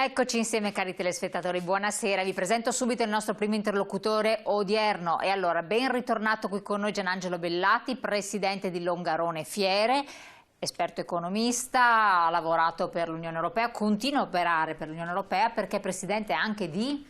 Eccoci insieme cari telespettatori, buonasera, vi presento subito il nostro primo interlocutore odierno e allora ben ritornato qui con noi Gianangelo Bellati, presidente di Longarone Fiere, esperto economista, ha lavorato per l'Unione Europea, continua a operare per l'Unione Europea perché è presidente anche di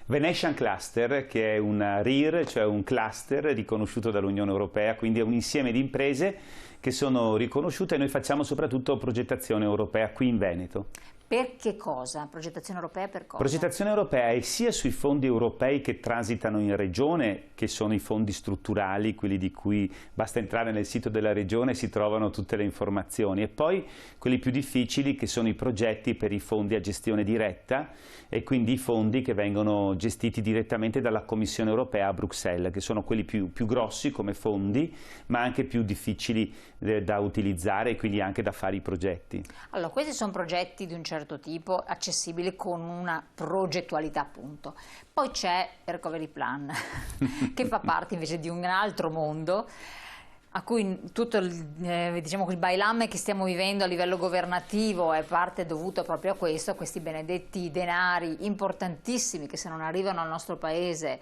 Venetian Cluster, che è un RIR, cioè un cluster riconosciuto dall'Unione Europea, quindi è un insieme di imprese che sono riconosciute e noi facciamo soprattutto progettazione europea qui in Veneto. Per che cosa? Progettazione europea per cosa? Progettazione europea è sia sui fondi europei che transitano in regione, che sono i fondi strutturali, quelli di cui basta entrare nel sito della regione e si trovano tutte le informazioni, e poi quelli più difficili che sono i progetti per i fondi a gestione diretta e quindi i fondi che vengono gestiti direttamente dalla Commissione europea a Bruxelles, che sono quelli più grossi come fondi, ma anche più difficili da utilizzare e quindi anche da fare i progetti. Allora, questi sono progetti di un certo tipo, accessibili con una progettualità appunto. Poi c'è il Recovery Plan, che fa parte invece di un altro mondo, a cui tutto diciamo, il bailamme che stiamo vivendo a livello governativo è parte dovuto proprio a questo, a questi benedetti denari importantissimi che se non arrivano al nostro paese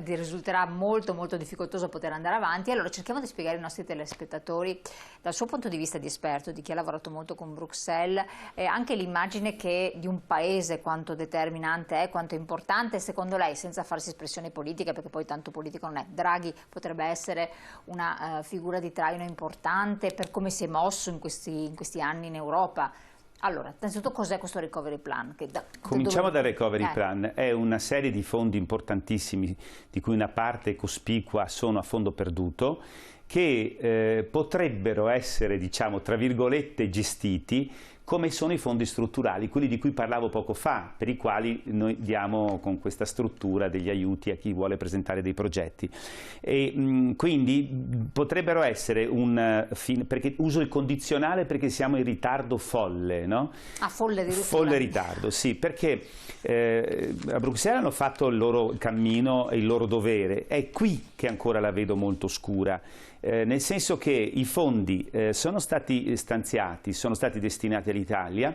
risulterà molto difficoltoso poter andare avanti. Allora cerchiamo di spiegare ai nostri telespettatori dal suo punto di vista di esperto, di chi ha lavorato molto con Bruxelles, anche l'immagine di un paese, quanto determinante è, quanto è importante secondo lei, senza farsi espressione politica perché poi tanto politico non è. Draghi potrebbe essere una figura di traino importante per come si è mosso in questi anni in Europa. Allora, innanzitutto cos'è questo Recovery Plan? Cominciamo dal Recovery Plan, è una serie di fondi importantissimi di cui una parte cospicua sono a fondo perduto che potrebbero essere, diciamo, tra virgolette, gestiti come sono i fondi strutturali, quelli di cui parlavo poco fa, per i quali noi diamo con questa struttura degli aiuti a chi vuole presentare dei progetti. E, quindi potrebbero essere perché uso il condizionale perché siamo in ritardo folle, no? Ah, folle Folle ritardo, sì, perché a Bruxelles hanno fatto il loro cammino e il loro dovere, è qui che ancora la vedo molto scura. Nel senso che i fondi sono stati stanziati, sono stati destinati all'Italia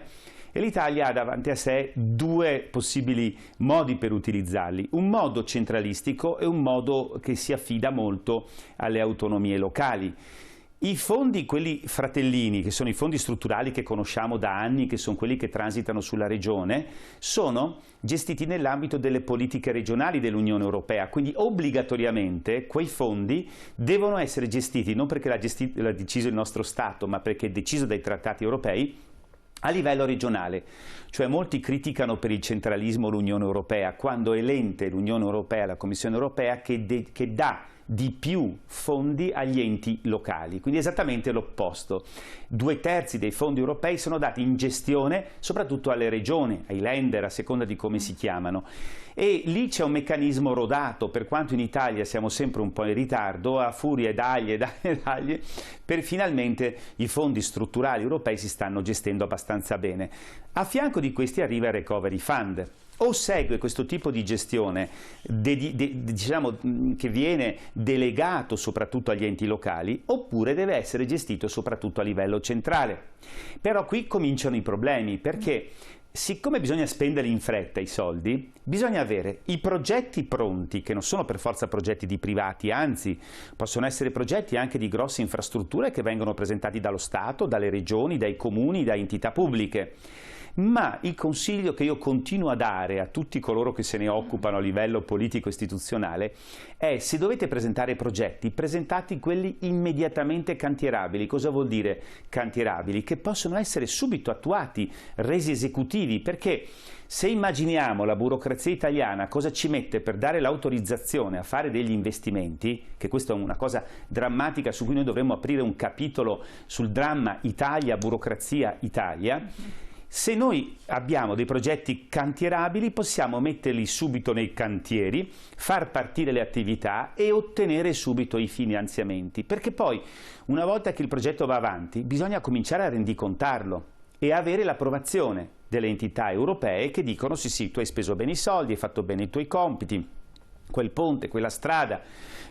e l'Italia ha davanti a sé due possibili modi per utilizzarli, un modo centralistico e un modo che si affida molto alle autonomie locali. I fondi, quelli fratellini, che sono i fondi strutturali che conosciamo da anni, che sono quelli che transitano sulla regione, sono gestiti nell'ambito delle politiche regionali dell'Unione Europea, quindi obbligatoriamente quei fondi devono essere gestiti, non perché l'ha deciso il nostro Stato, ma perché è deciso dai trattati europei, a livello regionale. Cioè molti criticano per il centralismo l'Unione Europea, quando è l'ente, l'Unione Europea, la Commissione Europea, che dà di più fondi agli enti locali, quindi esattamente l'opposto. 2/3 dei fondi europei sono dati in gestione soprattutto alle regioni, ai Länder, a seconda di come si chiamano. E lì c'è un meccanismo rodato, per quanto in Italia siamo sempre un po' in ritardo, a furia dagli, per finalmente i fondi strutturali europei si stanno gestendo abbastanza bene. A fianco di questi arriva il Recovery Fund. O segue questo tipo di gestione diciamo, che viene delegato soprattutto agli enti locali, oppure deve essere gestito soprattutto a livello centrale. Però qui cominciano i problemi, perché siccome bisogna spendere in fretta i soldi, bisogna avere i progetti pronti, che non sono per forza progetti di privati, anzi possono essere progetti anche di grosse infrastrutture che vengono presentati dallo Stato, dalle regioni, dai comuni, da entità pubbliche. Ma il consiglio che io continuo a dare a tutti coloro che se ne occupano a livello politico-istituzionale è: se dovete presentare progetti, presentati quelli immediatamente cantierabili. Cosa vuol dire cantierabili? Che possono essere subito attuati, resi esecutivi, perché se immaginiamo la burocrazia italiana cosa ci mette per dare l'autorizzazione a fare degli investimenti, che questa è una cosa drammatica su cui noi dovremmo aprire un capitolo sul dramma Italia, burocrazia Italia. Se noi abbiamo dei progetti cantierabili possiamo metterli subito nei cantieri, far partire le attività e ottenere subito i finanziamenti, perché poi una volta che il progetto va avanti bisogna cominciare a rendicontarlo e avere l'approvazione delle entità europee che dicono sì, tu hai speso bene i soldi, hai fatto bene i tuoi compiti, quel ponte, quella strada,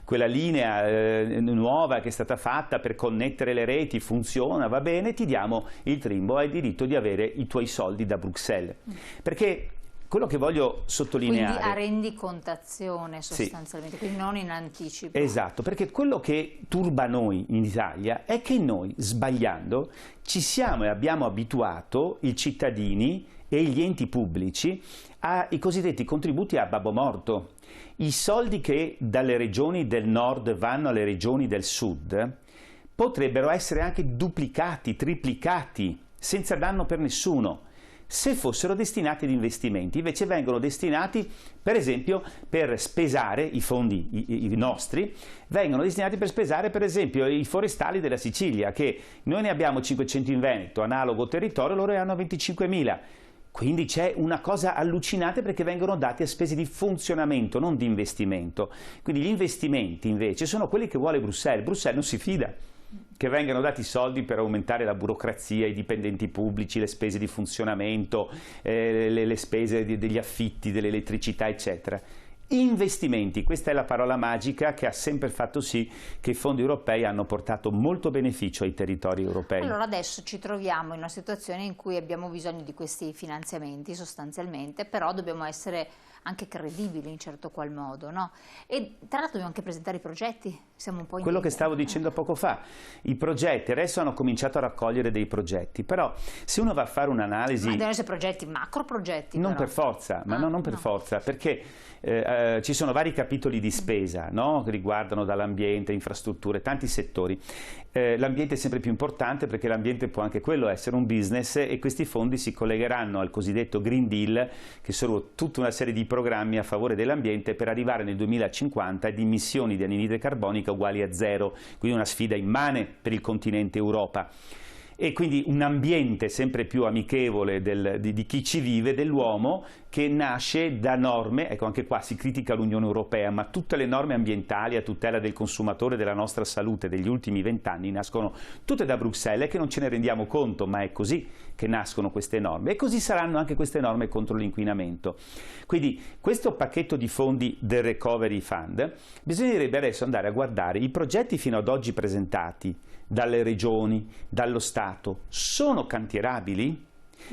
quella linea nuova che è stata fatta per connettere le reti, funziona, va bene, ti diamo il trimbo, hai diritto di avere i tuoi soldi da Bruxelles. Perché quello che voglio sottolineare... Quindi a rendicontazione sostanzialmente, sì, quindi non in anticipo. Esatto, perché quello che turba noi in Italia è che noi, sbagliando, ci siamo e abbiamo abituato i cittadini e gli enti pubblici ai cosiddetti contributi a babbo morto. I soldi che dalle regioni del nord vanno alle regioni del sud potrebbero essere anche duplicati, triplicati, senza danno per nessuno, se fossero destinati ad investimenti. Invece vengono destinati, per esempio, per spesare i fondi, i nostri, vengono destinati per spesare, per esempio, i forestali della Sicilia, che noi ne abbiamo 500 in Veneto, analogo territorio, loro ne hanno 25.000. Quindi c'è una cosa allucinante, perché vengono dati a spese di funzionamento, non di investimento. Quindi gli investimenti invece sono quelli che vuole Bruxelles. Bruxelles non si fida che vengano dati soldi per aumentare la burocrazia, i dipendenti pubblici, le spese di funzionamento, le spese degli affitti, dell'elettricità, eccetera. Investimenti, questa è la parola magica che ha sempre fatto sì che i fondi europei hanno portato molto beneficio ai territori europei. Allora adesso ci troviamo in una situazione in cui abbiamo bisogno di questi finanziamenti sostanzialmente, però dobbiamo essere anche credibili in certo qual modo, no? E tra l'altro dobbiamo anche presentare i progetti, siamo un po' in quello che stavo dicendo poco fa, i progetti, adesso hanno cominciato a raccogliere dei progetti, però se uno va a fare un'analisi... Ma devono essere progetti, macro progetti non però. Per forza, ma non per forza, perché ci sono vari capitoli di spesa, no? Che riguardano dall'ambiente, infrastrutture, tanti settori. L'ambiente è sempre più importante, perché l'ambiente può anche quello essere un business, e questi fondi si collegheranno al cosiddetto Green Deal, che sono tutta una serie di programmi a favore dell'ambiente per arrivare nel 2050 ad emissioni di anidride carbonica uguali a zero, quindi una sfida immane per il continente Europa. E quindi un ambiente sempre più amichevole di chi ci vive, dell'uomo, che nasce da norme, ecco anche qua si critica l'Unione Europea, ma tutte le norme ambientali a tutela del consumatore, della nostra salute degli ultimi 20 anni nascono tutte da Bruxelles, che non ce ne rendiamo conto, ma è così che nascono queste norme, e così saranno anche queste norme contro l'inquinamento. Quindi questo pacchetto di fondi del Recovery Fund, bisognerebbe adesso andare a guardare i progetti fino ad oggi presentati dalle regioni, dallo Stato, sono cantierabili?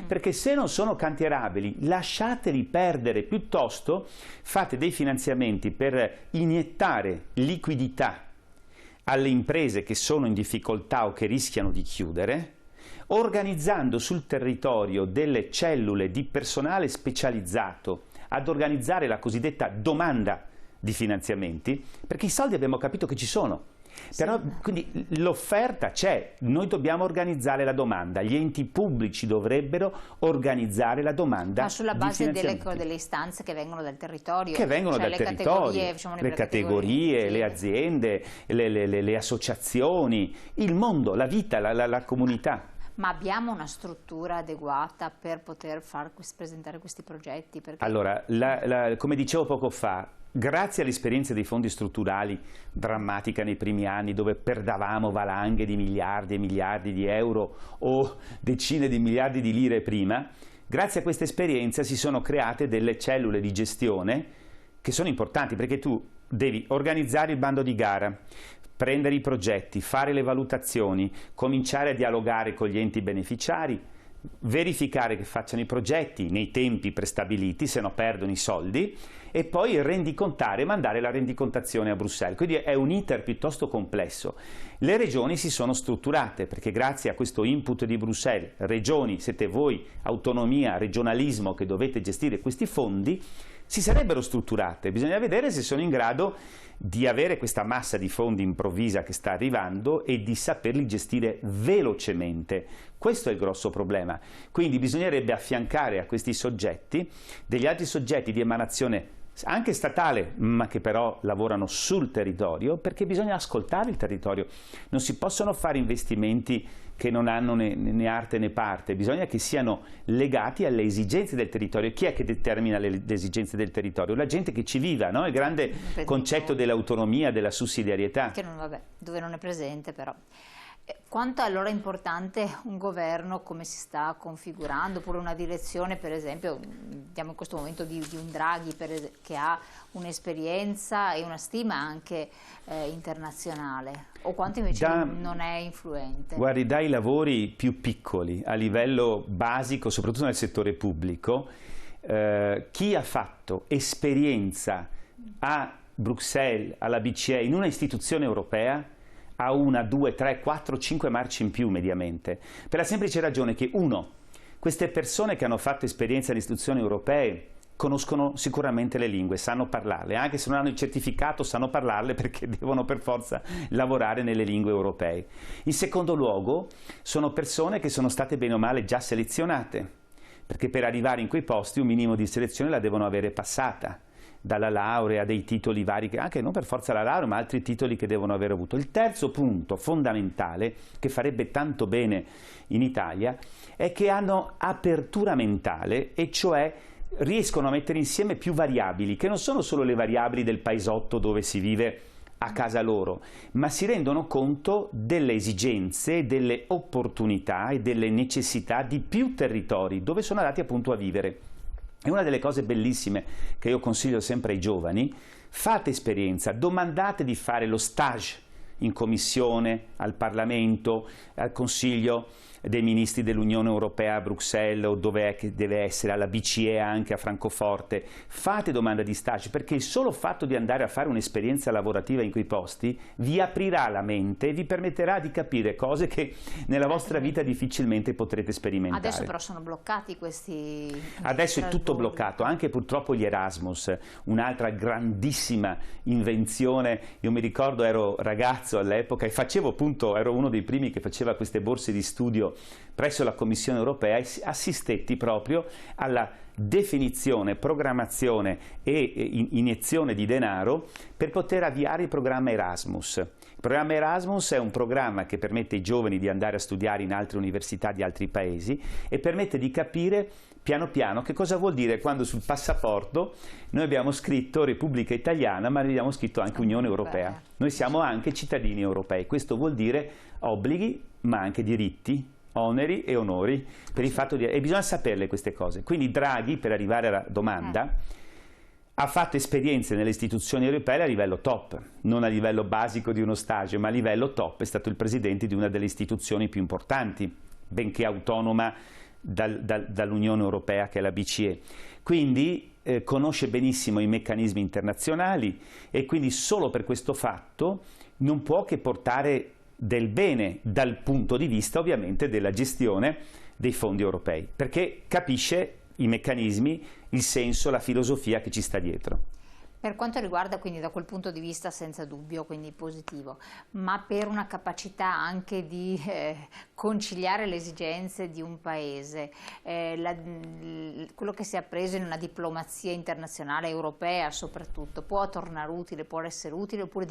Perché se non sono cantierabili, lasciateli perdere, piuttosto fate dei finanziamenti per iniettare liquidità alle imprese che sono in difficoltà o che rischiano di chiudere, organizzando sul territorio delle cellule di personale specializzato ad organizzare la cosiddetta domanda di finanziamenti, perché i soldi abbiamo capito che ci sono. Però, quindi l'offerta c'è, noi dobbiamo organizzare la domanda, gli enti pubblici dovrebbero organizzare la domanda. Ma sulla base delle istanze che vengono dal territorio? Che vengono dal territorio, diciamo, le categorie, le aziende, le associazioni, il mondo, la vita, la comunità. Ma abbiamo una struttura adeguata per poter presentare questi progetti? Perché... Allora, come dicevo poco fa, grazie all'esperienza dei fondi strutturali drammatica nei primi anni, dove perdavamo valanghe di miliardi e miliardi di euro o decine di miliardi di lire prima, grazie a questa esperienza si sono create delle cellule di gestione che sono importanti, perché tu devi organizzare il bando di gara, prendere i progetti, fare le valutazioni, cominciare a dialogare con gli enti beneficiari, verificare che facciano i progetti nei tempi prestabiliti, se no perdono i soldi, e poi rendicontare, mandare la rendicontazione a Bruxelles. Quindi è un iter piuttosto complesso. Le regioni si sono strutturate, perché grazie a questo input di Bruxelles, regioni, siete voi, autonomia, regionalismo, che dovete gestire questi fondi, si sarebbero strutturate. Bisogna vedere se sono in grado di avere questa massa di fondi improvvisa che sta arrivando e di saperli gestire velocemente. Questo è il grosso problema. Quindi bisognerebbe affiancare a questi soggetti degli altri soggetti di emanazione anche statale, ma che però lavorano sul territorio, perché bisogna ascoltare il territorio. Non si possono fare investimenti che non hanno né arte né parte, bisogna che siano legati alle esigenze del territorio. Chi è che determina le esigenze del territorio? La gente che ci viva, no? Il grande concetto dell'autonomia, della sussidiarietà. Che non, vabbè, dove non è presente però. Quanto è allora importante un governo come si sta configurando, oppure una direzione, per esempio, diamo in questo momento di un Draghi che ha un'esperienza e una stima anche internazionale, o quanto invece non è influente? Guardi, dai lavori più piccoli a livello basico, soprattutto nel settore pubblico, chi ha fatto esperienza a Bruxelles, alla BCE, in una istituzione europea, ha 1, 2, 3, 4, 5 marce in più mediamente, per la semplice ragione che, uno, queste persone che hanno fatto esperienza in istituzioni europee conoscono sicuramente le lingue, sanno parlarle, anche se non hanno il certificato sanno parlarle perché devono per forza lavorare nelle lingue europee. In secondo luogo, sono persone che sono state bene o male già selezionate, perché per arrivare in quei posti un minimo di selezione la devono avere passata, dalla laurea, dei titoli vari, anche non per forza la laurea, ma altri titoli che devono aver avuto. Il terzo punto fondamentale, che farebbe tanto bene in Italia, è che hanno apertura mentale, e cioè riescono a mettere insieme più variabili, che non sono solo le variabili del paesotto dove si vive a casa loro, ma si rendono conto delle esigenze, delle opportunità e delle necessità di più territori dove sono andati appunto a vivere. E una delle cose bellissime che io consiglio sempre ai giovani: fate esperienza, domandate di fare lo stage in commissione, al Parlamento, al Consiglio dei Ministri dell'Unione Europea a Bruxelles, o dove è che deve essere, alla BCE anche a Francoforte. Fate domanda di stage, perché il solo fatto di andare a fare un'esperienza lavorativa in quei posti vi aprirà la mente e vi permetterà di capire cose che nella vostra vita difficilmente potrete sperimentare. Adesso però sono bloccati questi... Adesso è tutto bloccato, anche purtroppo gli Erasmus, un'altra grandissima invenzione. Io mi ricordo, ero ragazzo all'epoca e facevo appunto, ero uno dei primi che faceva queste borse di studio presso la Commissione europea, e assistetti proprio alla definizione, programmazione e iniezione di denaro per poter avviare il programma Erasmus. Il programma Erasmus è un programma che permette ai giovani di andare a studiare in altre università di altri paesi e permette di capire piano piano che cosa vuol dire quando sul passaporto noi abbiamo scritto Repubblica Italiana, ma abbiamo scritto anche Unione Europea. Noi siamo anche cittadini europei. Questo vuol dire obblighi, ma anche diritti, oneri e onori, per il fatto di... E bisogna saperle queste cose. Quindi Draghi, per arrivare alla domanda, ha fatto esperienze nelle istituzioni europee a livello top, non a livello basico di uno stage, ma a livello top. È stato il presidente di una delle istituzioni più importanti, benché autonoma dall'Unione Europea, che è la BCE. Quindi conosce benissimo i meccanismi internazionali, e quindi solo per questo fatto non può che portare del bene dal punto di vista ovviamente della gestione dei fondi europei, perché capisce i meccanismi, il senso, la filosofia che ci sta dietro. Per quanto riguarda, quindi, da quel punto di vista senza dubbio, quindi positivo, ma per una capacità anche di conciliare le esigenze di un paese, quello che si è appreso in una diplomazia internazionale europea soprattutto, può tornare utile, può essere utile, oppure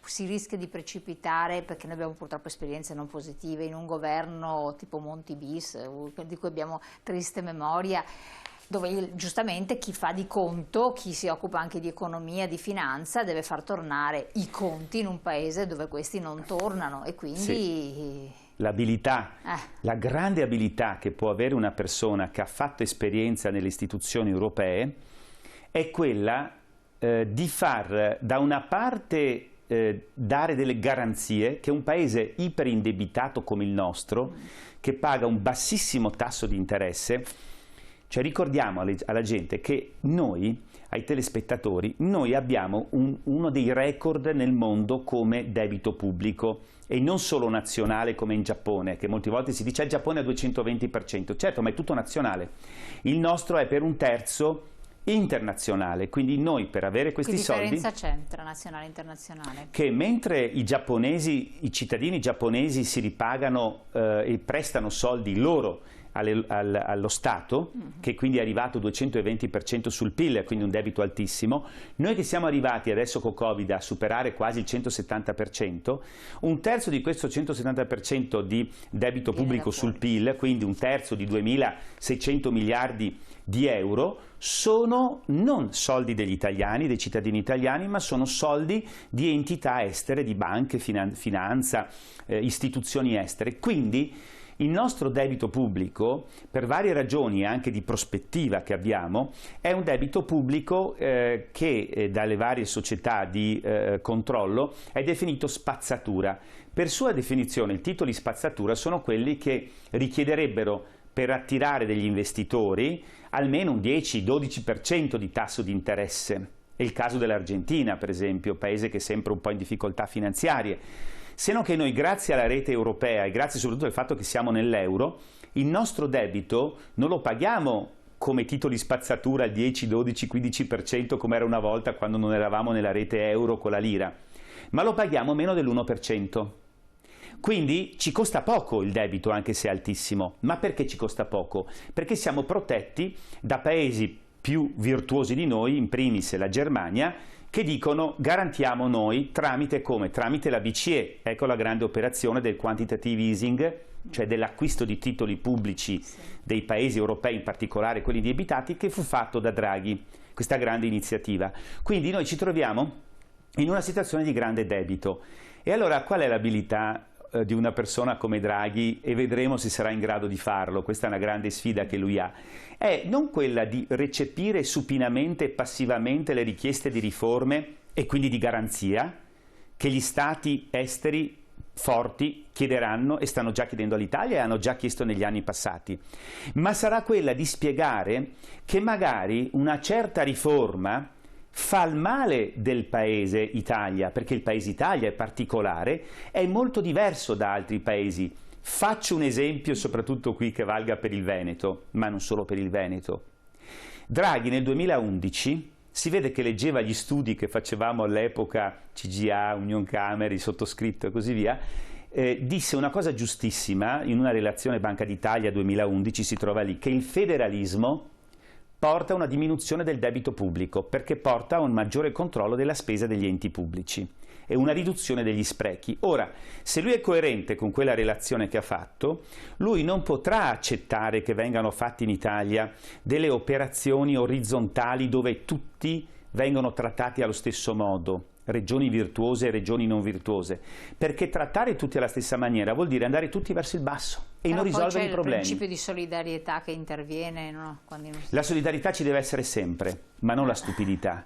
si rischia di precipitare, perché noi abbiamo purtroppo esperienze non positive in un governo tipo Monti bis, di cui abbiamo triste memoria, dove giustamente chi fa di conto, chi si occupa anche di economia, di finanza, deve far tornare i conti in un paese dove questi non tornano, e quindi... Sì. L'abilità, la grande abilità che può avere una persona che ha fatto esperienza nelle istituzioni europee è quella di far, da una parte, dare delle garanzie che un paese iperindebitato come il nostro, che paga un bassissimo tasso di interesse, cioè ricordiamo alla gente che noi, ai telespettatori, noi abbiamo uno dei record nel mondo come debito pubblico, e non solo nazionale come in Giappone, che molte volte si dice il Giappone è al 220%, certo, ma è tutto nazionale. Il nostro è per un terzo internazionale, quindi noi, per avere questi soldi... Che differenza c'è tra nazionale e internazionale? Che mentre i cittadini giapponesi si ripagano e prestano soldi loro allo Stato, che quindi è arrivato al 220% sul PIL, quindi un debito altissimo. Noi che siamo arrivati adesso con Covid a superare quasi il 170%, un terzo di questo 170% di debito pubblico sul PIL, quindi un terzo di 2.600 miliardi di euro, sono non soldi degli italiani, dei cittadini italiani, ma sono soldi di entità estere, di banche, finanza, istituzioni estere. Quindi il nostro debito pubblico, per varie ragioni anche di prospettiva che abbiamo, è un debito pubblico che dalle varie società di controllo è definito spazzatura. Per sua definizione i titoli spazzatura sono quelli che richiederebbero, per attirare degli investitori, almeno un 10-12% di tasso di interesse. È il caso dell'Argentina, per esempio, paese che è sempre un po' in difficoltà finanziarie. Se non che noi, grazie alla rete europea e grazie soprattutto al fatto che siamo nell'euro, il nostro debito non lo paghiamo come titoli spazzatura al 10, 12, 15% come era una volta quando non eravamo nella rete euro con la lira, ma lo paghiamo meno dell'1%. Quindi ci costa poco il debito, anche se è altissimo. Ma perché ci costa poco? Perché siamo protetti da paesi più virtuosi di noi, in primis la Germania, che dicono garantiamo noi tramite come? Tramite la BCE. Ecco la grande operazione del quantitative easing, cioè dell'acquisto di titoli pubblici dei paesi europei, in particolare quelli indebitati, che fu fatto da Draghi, questa grande iniziativa. Quindi noi ci troviamo in una situazione di grande debito. E allora qual è l'abilità di una persona come Draghi, e vedremo se sarà in grado di farlo, questa è una grande sfida che lui ha, è non quella di recepire supinamente e passivamente le richieste di riforme e quindi di garanzia che gli stati esteri forti chiederanno e stanno già chiedendo all'Italia e hanno già chiesto negli anni passati, ma sarà quella di spiegare che magari una certa riforma fa il male del paese Italia, perché il paese Italia è particolare, è molto diverso da altri paesi. Faccio un esempio soprattutto qui che valga per il Veneto, ma non solo per il Veneto. Draghi nel 2011 si vede che leggeva gli studi che facevamo all'epoca, CGA, Unioncamere, sottoscritto e così via, disse una cosa giustissima in una relazione Banca d'Italia 2011, si trova lì, che il federalismo porta a una diminuzione del debito pubblico perché porta a un maggiore controllo della spesa degli enti pubblici e una riduzione degli sprechi. Ora, se lui è coerente con quella relazione che ha fatto, lui non potrà accettare che vengano fatte in Italia delle operazioni orizzontali dove tutti vengono trattati allo stesso modo, regioni virtuose e regioni non virtuose, perché trattare tutti alla stessa maniera vuol dire andare tutti verso il basso e non risolvere i problemi. C'è il principio di solidarietà che interviene, no? La solidarietà ci deve essere sempre, ma non la stupidità,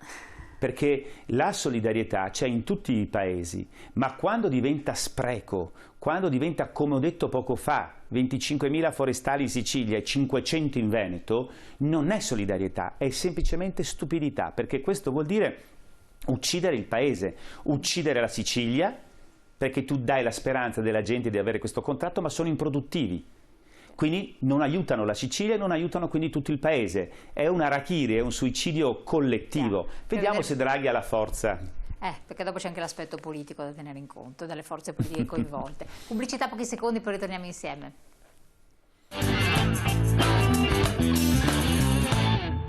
perché la solidarietà c'è in tutti i paesi, ma quando diventa spreco, quando diventa, come ho detto poco fa, 25.000 forestali in Sicilia e 500 in Veneto, non è solidarietà, è semplicemente stupidità, perché questo vuol dire uccidere il paese, uccidere la Sicilia, perché tu dai la speranza della gente di avere questo contratto, ma sono improduttivi. Quindi non aiutano la Sicilia e non aiutano quindi tutto il paese. È un harakiri, è un suicidio collettivo. Vediamo se Draghi ha la forza. Perché dopo c'è anche l'aspetto politico da tenere in conto, dalle forze politiche coinvolte. Pubblicità, pochi secondi, poi ritorniamo insieme.